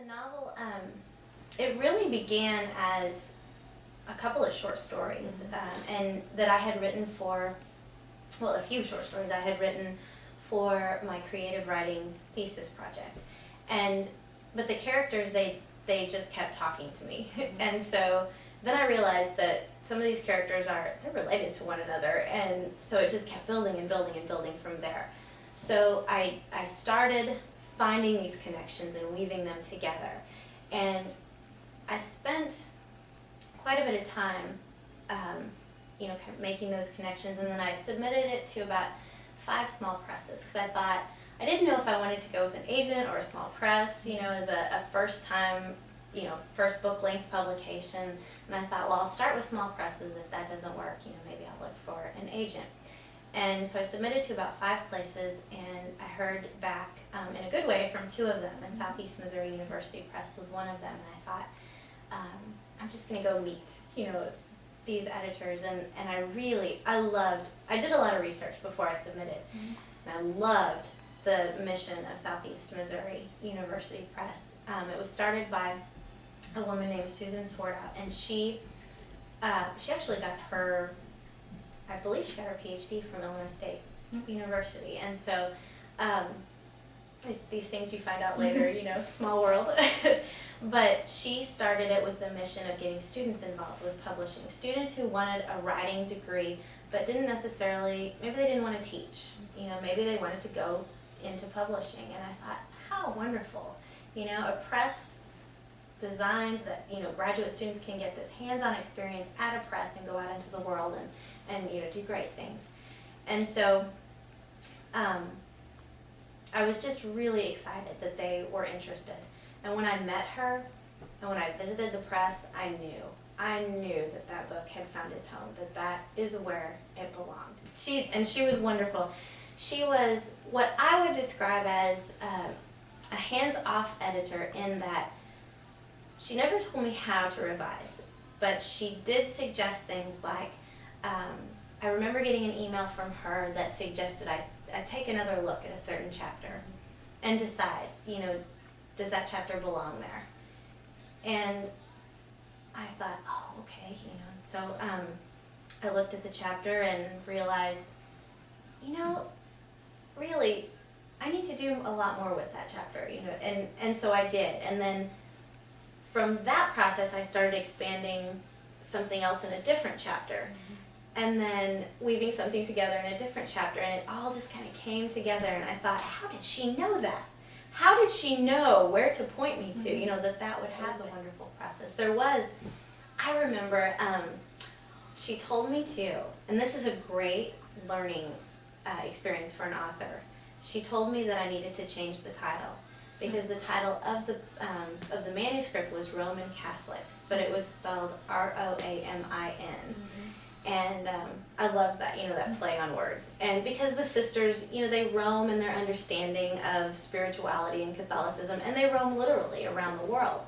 the novel, it really began as a couple of short stories, and that I had written for, well, a few short stories I had written for my creative writing thesis project. But the characters, they just kept talking to me. And so then I realized that some of these characters they're related to one another, and so it just kept building and building and building from there. So I started finding these connections and weaving them together. And I spent quite a bit of time, kind of making those connections, and then I submitted it to about 5 small presses, because I thought, I didn't know if I wanted to go with an agent or a small press, as a first time, first book-length publication. And I thought, well, I'll start with small presses. If that doesn't work, maybe I'll look for an agent. And so I submitted to about 5 places, and I heard back in a good way from 2 of them, and Southeast Missouri University Press was one of them. And I thought, I'm just going to go meet, these editors. And I did a lot of research before I submitted. And I loved the mission of Southeast Missouri University Press. It was started by a woman named Susan Sorda, and she actually got I believe she got her PhD from Illinois State University. And so these things you find out later, small world. But she started it with the mission of getting students involved with publishing. Students who wanted a writing degree, but didn't necessarily, maybe they didn't want to teach. Maybe they wanted to go into publishing. And I thought, how wonderful. A press designed that, graduate students can get this hands-on experience at a press and go out into the world and do great things. And so I was just really excited that they were interested. And when I met her and when I visited the press, I knew that book had found its home, that is where it belonged. She was wonderful. She was what I would describe as a hands-off editor, in that she never told me how to revise, but she did suggest things like, I remember getting an email from her that suggested I take another look at a certain chapter and decide, does that chapter belong there? And I thought, oh, okay, so I looked at the chapter and realized, really, I need to do a lot more with that chapter, and so I did. And then from that process, I started expanding something else in a different chapter, and then weaving something together in a different chapter, and it all just kind of came together. And I thought, how did she know that? How did she know where to point me to, that would happen? It was a wonderful process. I remember, she told me to, and this is a great learning experience for an author. She told me that I needed to change the title, because the title of the manuscript was Roman Catholics, but it was spelled R-O-A-M-I-N. And I love that, that play on words. And because the sisters, they roam in their understanding of spirituality and Catholicism, and they roam literally around the world.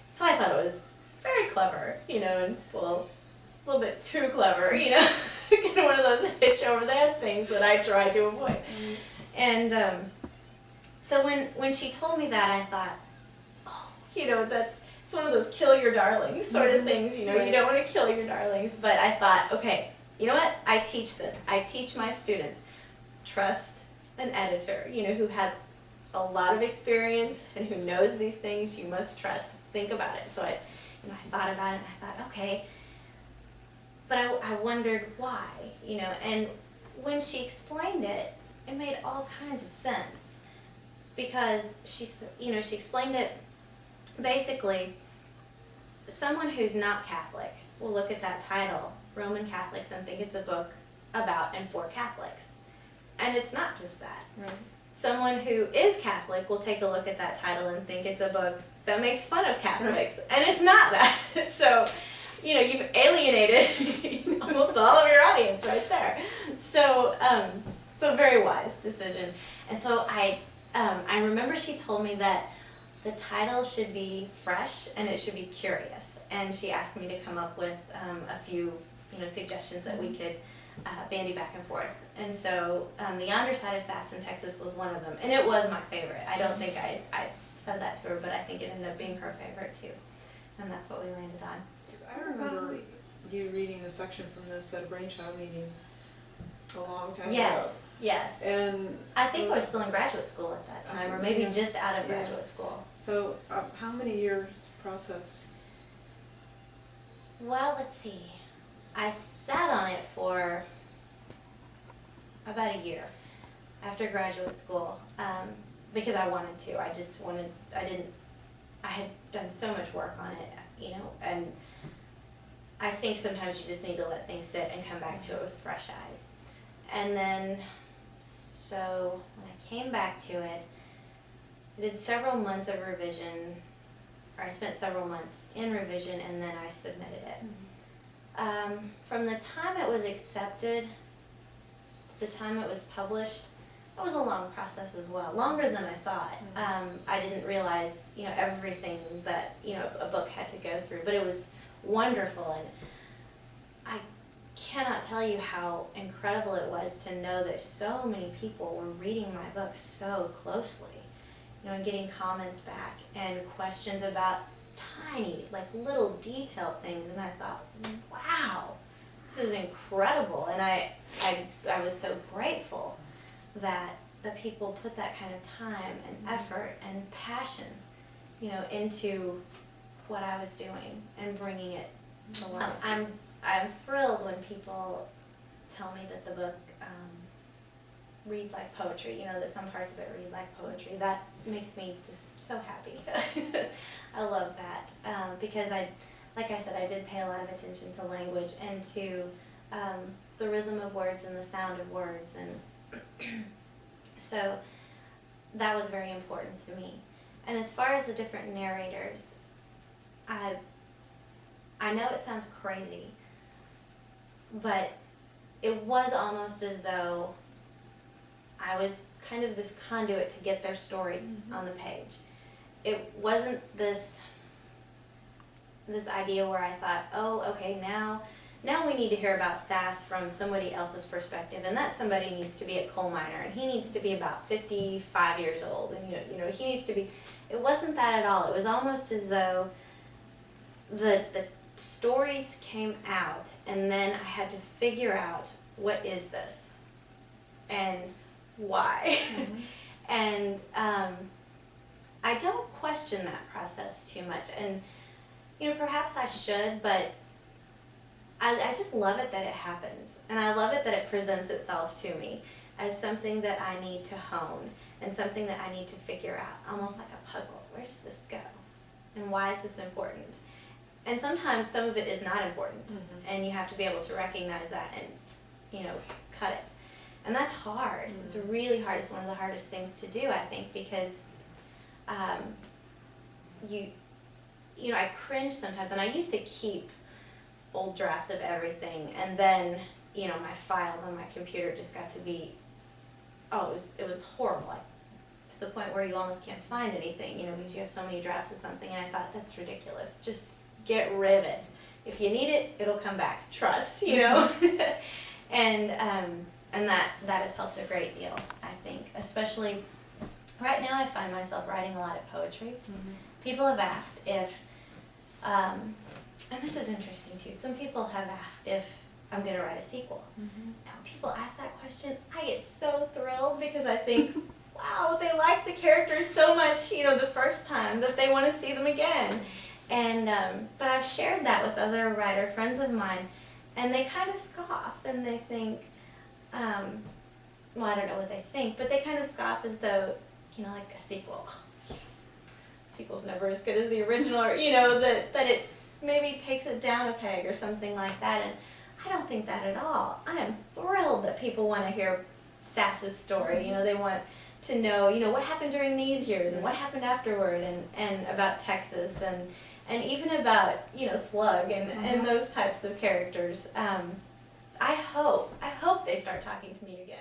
So I thought it was very clever, and, well, a little bit too clever, kind of one of those hitch over the head things that I try to avoid. And so when she told me that, I thought, oh, it's one of those kill your darlings sort of things, right. You don't want to kill your darlings. But I thought, okay, you know what? I teach this. I teach my students, trust an editor, who has a lot of experience and who knows these things. You must trust. Think about it. So I thought about it, and I thought, okay. But I wondered why, and when she explained it, it made all kinds of sense, because she explained it basically. Someone who's not Catholic will look at that title, Roman Catholics, and think it's a book about and for Catholics. And it's not just that. Right. Someone who is Catholic will take a look at that title and think it's a book that makes fun of Catholics. Right. And it's not that. So, you've alienated almost all of your audience right there. So, a very wise decision. And so I remember she told me that the title should be fresh and it should be curious. And she asked me to come up with a few, suggestions that we could bandy back and forth. And so the Yonder side of Sass in Texas was one of them, and it was my favorite. I don't think I said that to her, but I think it ended up being her favorite too. And that's what we landed on. 'Cause I remember you reading a section from this at a brainchild meeting a long time ago. Yes. And I think I was still in graduate school at that time, or maybe just out of graduate school. So how many years process? Well, let's see. I sat on it for about a year after graduate school, because I wanted to. I had done so much work on it, you know, and I think sometimes you just need to let things sit and come back to it with fresh eyes. And then, so when I came back to it, I did several months of revision, or I spent several months in revision, and then I submitted it. From the time it was accepted to the time it was published, that was a long process as well, longer than I thought. I didn't realize, you know, everything that, you know, a book had to go through, but it was wonderful, and I cannot tell you how incredible it was to know that so many people were reading my book so closely, you know, and getting comments back and questions about tiny, like little detailed things, and I thought, wow, this is incredible, and I was so grateful that the people put that kind of time and effort and passion, you know, into what I was doing and bringing it to life. I'm thrilled when people tell me that the book reads like poetry, you know, that some parts of it read like poetry. That makes me just so happy. I love that, because like I said, I did pay a lot of attention to language and to the rhythm of words and the sound of words, and so that was very important to me. And as far as the different narrators, I know it sounds crazy, but it was almost as though I was kind of this conduit to get their story on the page. It wasn't this idea where I thought, oh, okay, now we need to hear about Sass from somebody else's perspective, and that somebody needs to be a coal miner, and he needs to be about 55 years old, and you know he needs to be. It wasn't that at all. It was almost as though the stories came out, and then I had to figure out, what is this, and why, and I don't question that process too much, and you know, perhaps I should, but I just love it that it happens, and I love it that it presents itself to me as something that I need to hone and something that I need to figure out, almost like a puzzle. Where does this go, and why is this important? And sometimes some of it is not important, and you have to be able to recognize that and, you know, cut it. And that's hard. It's really hard. It's one of the hardest things to do, I think, because you know, I cringe sometimes, and I used to keep old drafts of everything, and then, you know, my files on my computer just got to be, it was horrible, like, to the point where you almost can't find anything, you know, because you have so many drafts of something, and I thought, that's ridiculous, just get rid of it. If you need it, it'll come back, trust, you know? And that has helped a great deal, I think, especially right now. I find myself writing a lot of poetry. People have asked if, and this is interesting too, some people have asked if I'm going to write a sequel. Now when people ask that question, I get so thrilled, because I think, wow, they like the characters so much, you know, the first time, that they want to see them again. And but I've shared that with other writer friends of mine, and they kind of scoff, and they think, well, I don't know what they think, but they kind of scoff as though, you know, like a sequel. Sequel's never as good as the original, or, you know, that it maybe takes it down a peg or something like that, and I don't think that at all. I am thrilled that people want to hear Sass's story. You know, they want to know, you know, what happened during these years, and what happened afterward, and about Texas, and even about, you know, Slug and those types of characters. I hope they start talking to me again.